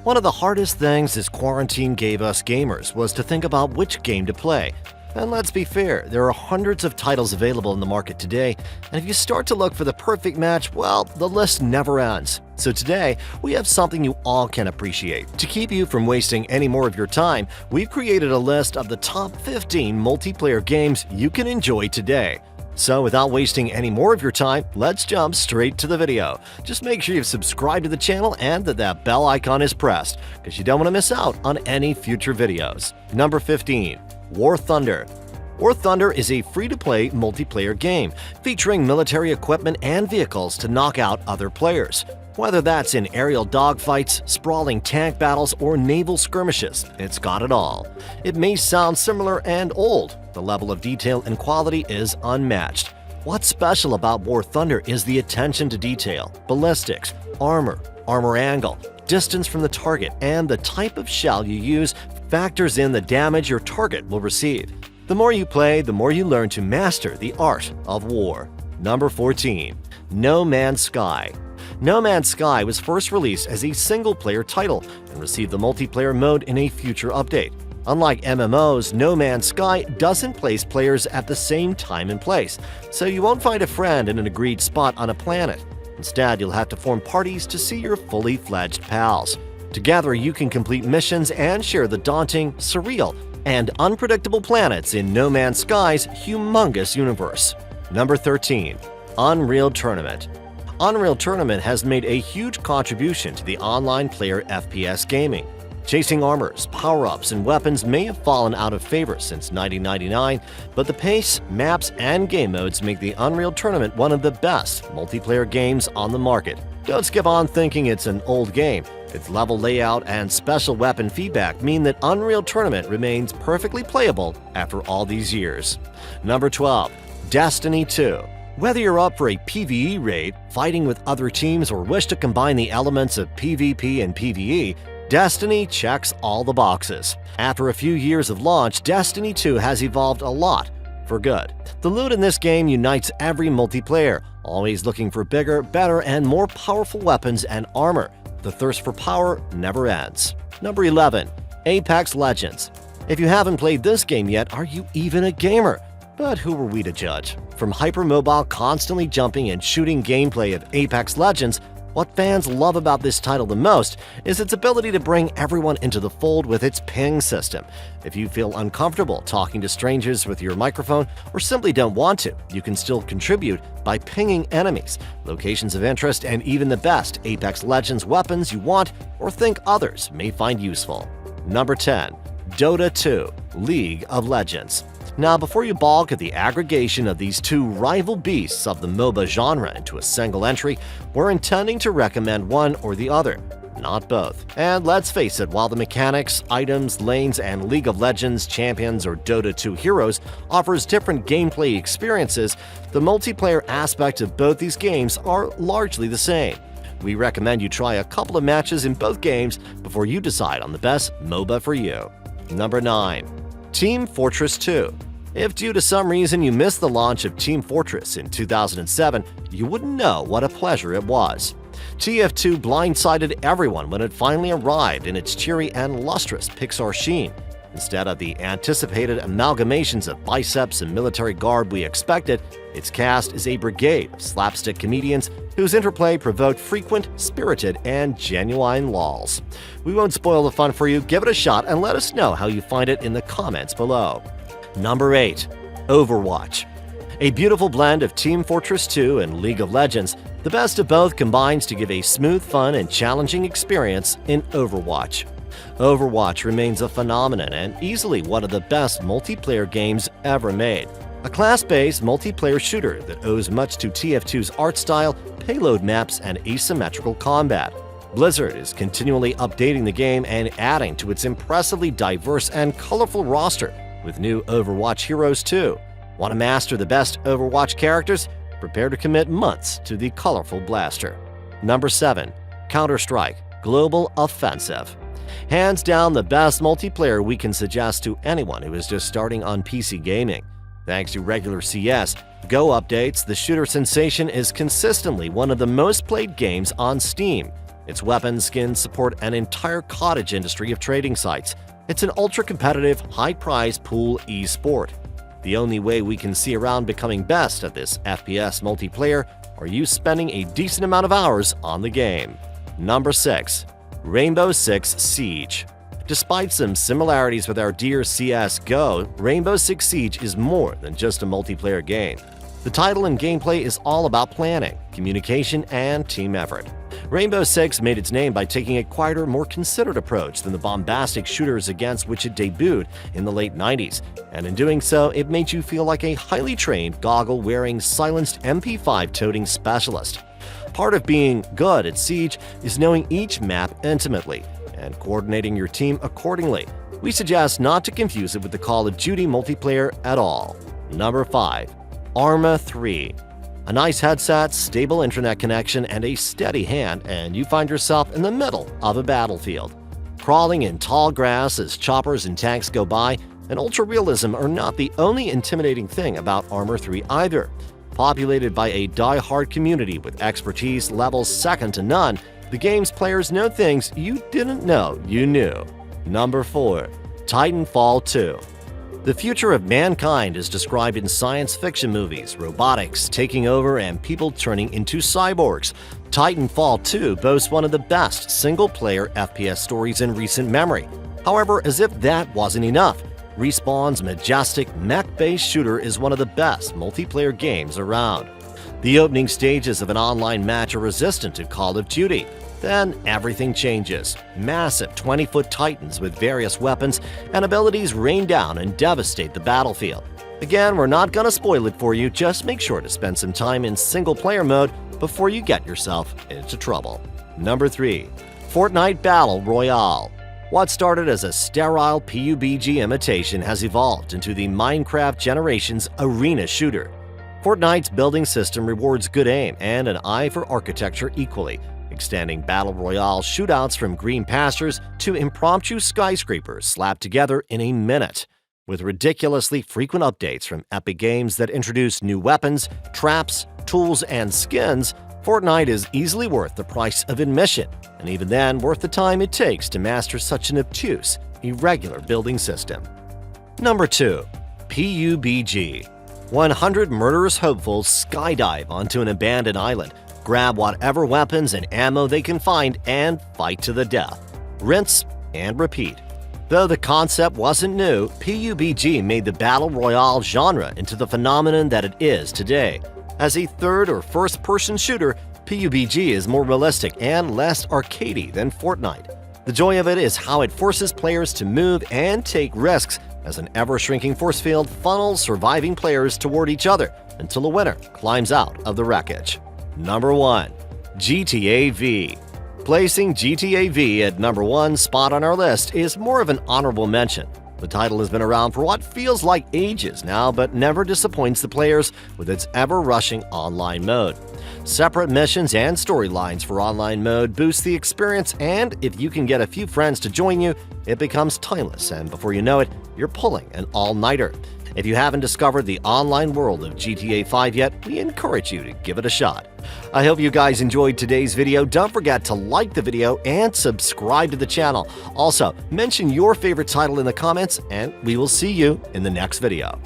One of the hardest things this quarantine gave us gamers was to think about which game to play. And let's be fair, there are hundreds of titles available in the market today, and if you start to look for the perfect match, well, the list never ends. So today, we have something you all can appreciate. To keep you from wasting any more of your time, we've created a list of the top 15 multiplayer games you can enjoy today. So without wasting any more of your time, let's jump straight to the video. Just make sure you've subscribed to the channel and that bell icon is pressed, because you don't want to miss out on any future videos. Number 15. War Thunder. War Thunder is a free-to-play multiplayer game featuring military equipment and vehicles to knock out other players. Whether that's in aerial dogfights, sprawling tank battles, or naval skirmishes, it's got it all. It may sound similar and old. The level of detail and quality is unmatched. What's special about War Thunder is the attention to detail, ballistics, armor angle, distance from the target, and the type of shell you use factors in the damage your target will receive. The more you play, the more you learn to master the art of war. Number 14. No Man's Sky. No Man's Sky was first released as a single-player title and received the multiplayer mode in a future update. Unlike MMOs, No Man's Sky doesn't place players at the same time and place, so you won't find a friend in an agreed spot on a planet. Instead, you'll have to form parties to see your fully fledged pals. Together, you can complete missions and share the daunting, surreal, and unpredictable planets in No Man's Sky's humongous universe. Number 13. Unreal Tournament. Unreal Tournament has made a huge contribution to the online player FPS gaming. Chasing armors, power-ups, and weapons may have fallen out of favor since 1999, but the pace, maps, and game modes make the Unreal Tournament one of the best multiplayer games on the market. Don't skip on thinking it's an old game. Its level layout and special weapon feedback mean that Unreal Tournament remains perfectly playable after all these years. Number 12. Destiny 2. Whether you're up for a PvE raid, fighting with other teams, or wish to combine the elements of PvP and PvE, Destiny checks all the boxes. After a few years of launch, Destiny 2 has evolved a lot for good. The loot in this game unites every multiplayer, always looking for bigger, better, and more powerful weapons and armor. The thirst for power never ends. Number 11. Apex Legends. If you haven't played this game yet, are you even a gamer? But who are we to judge? From hypermobile, constantly jumping and shooting gameplay of Apex Legends, what fans love about this title the most is its ability to bring everyone into the fold with its ping system. If you feel uncomfortable talking to strangers with your microphone or simply don't want to, you can still contribute by pinging enemies, locations of interest, and even the best Apex Legends weapons you want or think others may find useful. Number 10. Dota 2 – League of Legends. Now, before you balk at the aggregation of these two rival beasts of the MOBA genre into a single entry, we're intending to recommend one or the other, not both. And let's face it, while the mechanics, items, lanes, and League of Legends champions or Dota 2 heroes offers different gameplay experiences, the multiplayer aspect of both these games are largely the same. We recommend you try a couple of matches in both games before you decide on the best MOBA for you. Number 9. Team Fortress 2. If due to some reason you missed the launch of Team Fortress in 2007, you wouldn't know what a pleasure it was. TF2 blindsided everyone when it finally arrived in its cheery and lustrous Pixar sheen. Instead of the anticipated amalgamations of biceps and military garb we expected, its cast is a brigade of slapstick comedians whose interplay provoked frequent, spirited, and genuine lols. We won't spoil the fun for you, give it a shot, and let us know how you find it in the comments below. Number 8. Overwatch. A beautiful blend of Team Fortress 2 and League of Legends, the best of both combines to give a smooth, fun, and challenging experience in Overwatch. Overwatch remains a phenomenon and easily one of the best multiplayer games ever made. A class-based multiplayer shooter that owes much to TF2's art style, payload maps, and asymmetrical combat. Blizzard is continually updating the game and adding to its impressively diverse and colorful roster with new Overwatch heroes too. Want to master the best Overwatch characters? Prepare to commit months to the colorful blaster. Number 7. Counter-Strike Global Offensive. Hands down the best multiplayer we can suggest to anyone who is just starting on PC gaming. Thanks to regular CS, Go updates, the shooter sensation is consistently one of the most played games on Steam. Its weapons skins support an entire cottage industry of trading sites. It's an ultra-competitive, high-prize pool e-sport. The only way we can see around becoming best at this FPS multiplayer are you spending a decent amount of hours on the game. Number 6. Rainbow Six Siege. Despite some similarities with our dear CS:GO, Rainbow Six Siege is more than just a multiplayer game. The title and gameplay is all about planning, communication, and team effort. Rainbow Six made its name by taking a quieter, more considered approach than the bombastic shooters against which it debuted in the late 90s, and in doing so, it made you feel like a highly trained, goggle-wearing, silenced MP5-toting specialist. Part of being good at Siege is knowing each map intimately and coordinating your team accordingly. We suggest not to confuse it with the Call of Duty multiplayer at all. Number 5. Arma 3. A nice headset, stable internet connection, and a steady hand, and you find yourself in the middle of a battlefield. Crawling in tall grass as choppers and tanks go by, and ultra-realism are not the only intimidating thing about Arma 3 either. Populated by a die-hard community with expertise levels second to none, the game's players know things you didn't know you knew. Number 4. Titanfall 2. The future of mankind is described in science fiction movies, robotics taking over and people turning into cyborgs. Titanfall 2 boasts one of the best single-player FPS stories in recent memory. However, as if that wasn't enough, Respawn's majestic mech-based shooter is one of the best multiplayer games around. The opening stages of an online match are resistant to Call of Duty. Then everything changes. Massive 20-foot titans with various weapons and abilities rain down and devastate the battlefield. Again, we're not gonna spoil it for you, just make sure to spend some time in single-player mode before you get yourself into trouble. Number 3. Fortnite Battle Royale. What started as a sterile PUBG imitation has evolved into the Minecraft generation's arena shooter. Fortnite's building system rewards good aim and an eye for architecture equally, extending Battle Royale shootouts from green pastures to impromptu skyscrapers slapped together in a minute. With ridiculously frequent updates from Epic Games that introduce new weapons, traps, tools, and skins, Fortnite is easily worth the price of admission, and even then worth the time it takes to master such an obtuse, irregular building system. Number 2. PUBG. 100 murderous hopefuls skydive onto an abandoned island, grab whatever weapons and ammo they can find, and fight to the death. Rinse and repeat. Though the concept wasn't new, PUBG made the Battle Royale genre into the phenomenon that it is today. As a third or first-person shooter, PUBG is more realistic and less arcadey than Fortnite. The joy of it is how it forces players to move and take risks as an ever-shrinking force field funnels surviving players toward each other until a winner climbs out of the wreckage. Number 1. GTA V. Placing GTA V at number 1 spot on our list is more of an honorable mention. The title has been around for what feels like ages now, but never disappoints the players with its ever-rushing online mode. Separate missions and storylines for online mode boost the experience, and if you can get a few friends to join you, it becomes timeless, and before you know it, you're pulling an all-nighter. If you haven't discovered the online world of GTA 5 yet, we encourage you to give it a shot. I hope you guys enjoyed today's video. Don't forget to like the video and subscribe to the channel. Also, mention your favorite title in the comments, and we will see you in the next video.